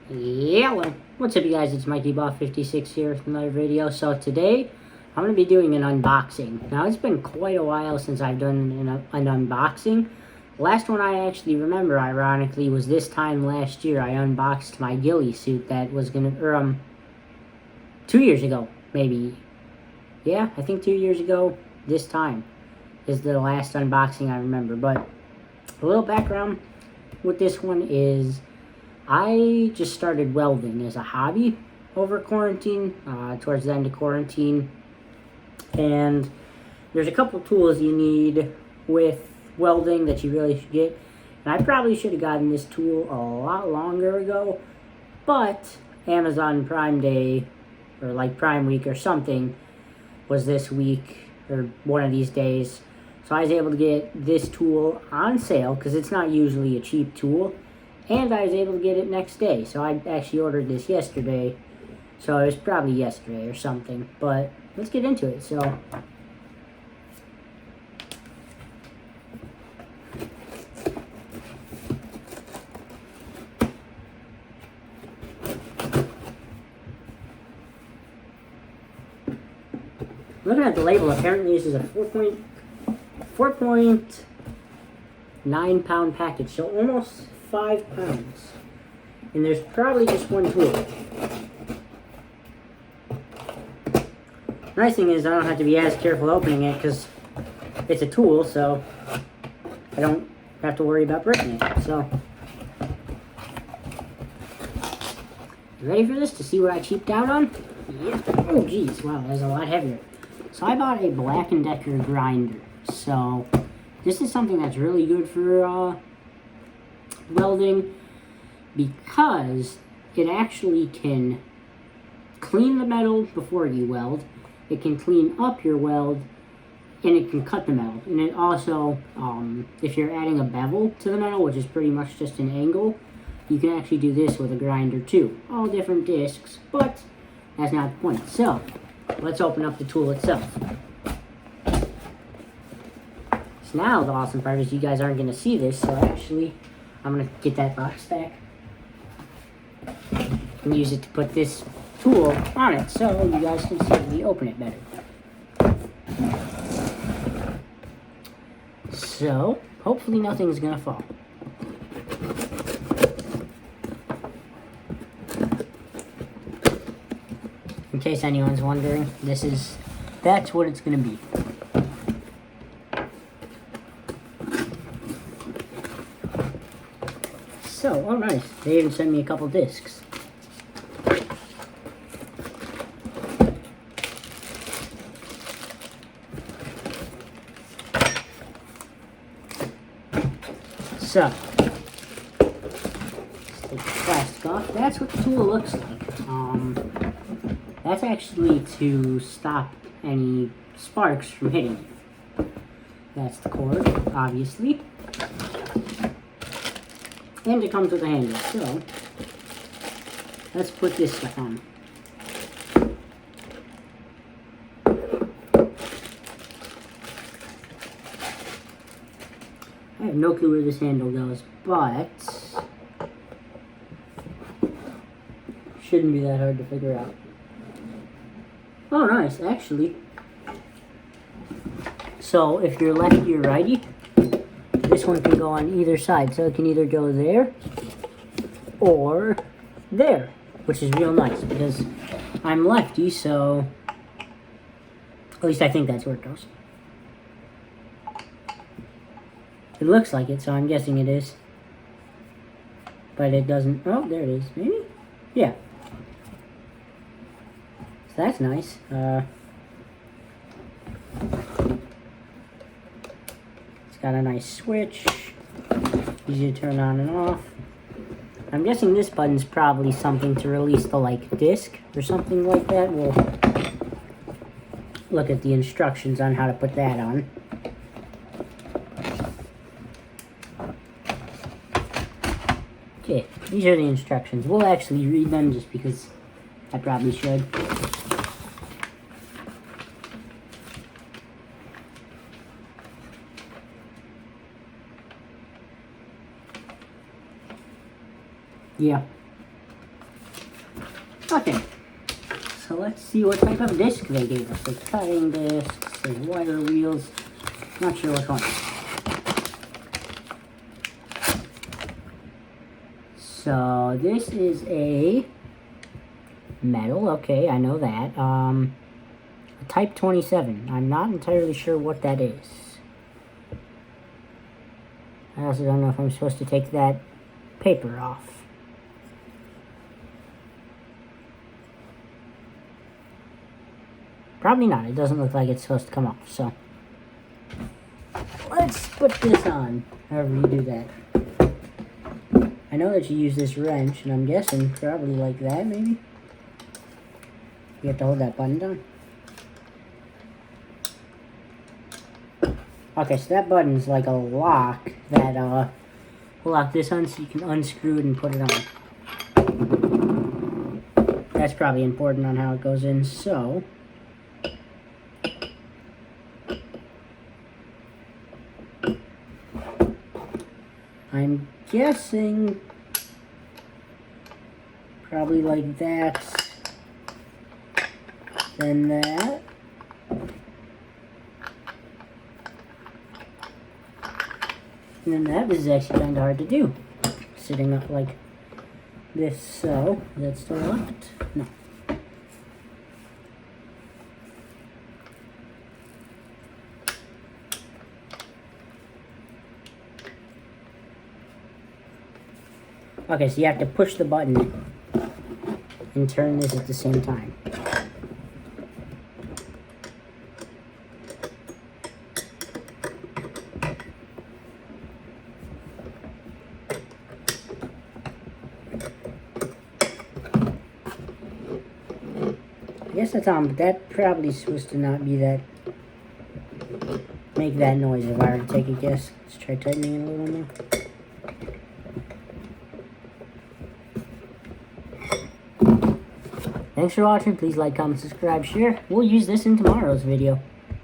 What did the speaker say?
Yeah, well, what's up you guys, it's MikeyBot56 here with another video. So today, I'm going to be doing an unboxing. Now, it's been quite a while since I've done an unboxing. The last one I actually remember, ironically, was this time last year. I unboxed my ghillie suit that was going to, 2 years ago, maybe. Yeah, I think 2 years ago, this time, is the last unboxing I remember. But a little background with this one is, I just started welding as a hobby over quarantine, towards the end of quarantine, and there's a couple tools you need with welding that you really should get, and I probably should have gotten this tool a lot longer ago, but Amazon Prime Day, or like Prime Week or something, was this week, or one of these days, so I was able to get this tool on sale, because it's not usually a cheap tool. And I was able to get it next day. So I actually ordered this yesterday. So it was probably yesterday or something. But let's get into it. So looking at the label, apparently this is a 4.9 pound package. So almost 5 pounds. And there's probably just one tool. Nice thing is I don't have to be as careful opening it because it's a tool, so I don't have to worry about breaking it. So, you ready for this to see what I cheaped out on? Yeah. Oh geez, wow, that's a lot heavier. So I bought a Black & Decker grinder. So this is something that's really good for welding, because it actually can clean the metal before you weld, it can clean up your weld, and it can cut the metal. And it also, if you're adding a bevel to the metal, which is pretty much just an angle, you can actually do this with a grinder too. All different discs, but that's not the point. So, let's open up the tool itself. So now the awesome part is you guys aren't going to see this, so actually I'm going to get that box back and use it to put this tool on it so you guys can see me open it better. So, hopefully nothing's going to fall. In case anyone's wondering, that's what it's going to be. So, oh nice, they even sent me a couple discs. So, let's take the plastic off. That's what the tool looks like. That's actually to stop any sparks from hitting it. That's the cord, obviously. And it comes with a handle, so let's put this stuff on. I have no clue where this handle goes, but shouldn't be that hard to figure out. Oh, nice, actually. So if you're lefty or righty, this one can go on either side, so it can either go there or there, which is real nice because I'm lefty, so at least I think that's where it goes. It looks like it, so I'm guessing it is, but it doesn't. Oh, there it is. Maybe? Yeah. So that's nice. Got a nice switch, easy to turn on and off. I'm guessing this button's probably something to release the disc or something like that. We'll look at the instructions on how to put that on. Okay, these are the instructions. We'll actually read them just because I probably should. Yeah. Okay, so let's see what type of disc they gave us. There's cutting discs, there's wire wheels, not sure which one. So this is a metal, okay, I know that. A Type 27, I'm not entirely sure what that is. I also don't know if I'm supposed to take that paper off. Probably not. It doesn't look like it's supposed to come off, so let's put this on, however you do that. I know that you use this wrench, and I'm guessing probably like that, maybe? You have to hold that button down. Okay, so that button's like a lock that will lock this on so you can unscrew it and put it on. That's probably important on how it goes in, so I'm guessing probably like that, then that. And then that is actually kind of hard to do, sitting up like this. So, is that still locked? No. Okay, so you have to push the button and turn this at the same time. I guess that's on, but that probably is supposed to not be that, make that noise if I were to take a guess. Let's try tightening it a little more. Thanks for watching. Please like, comment, subscribe, share. We'll use this in tomorrow's video.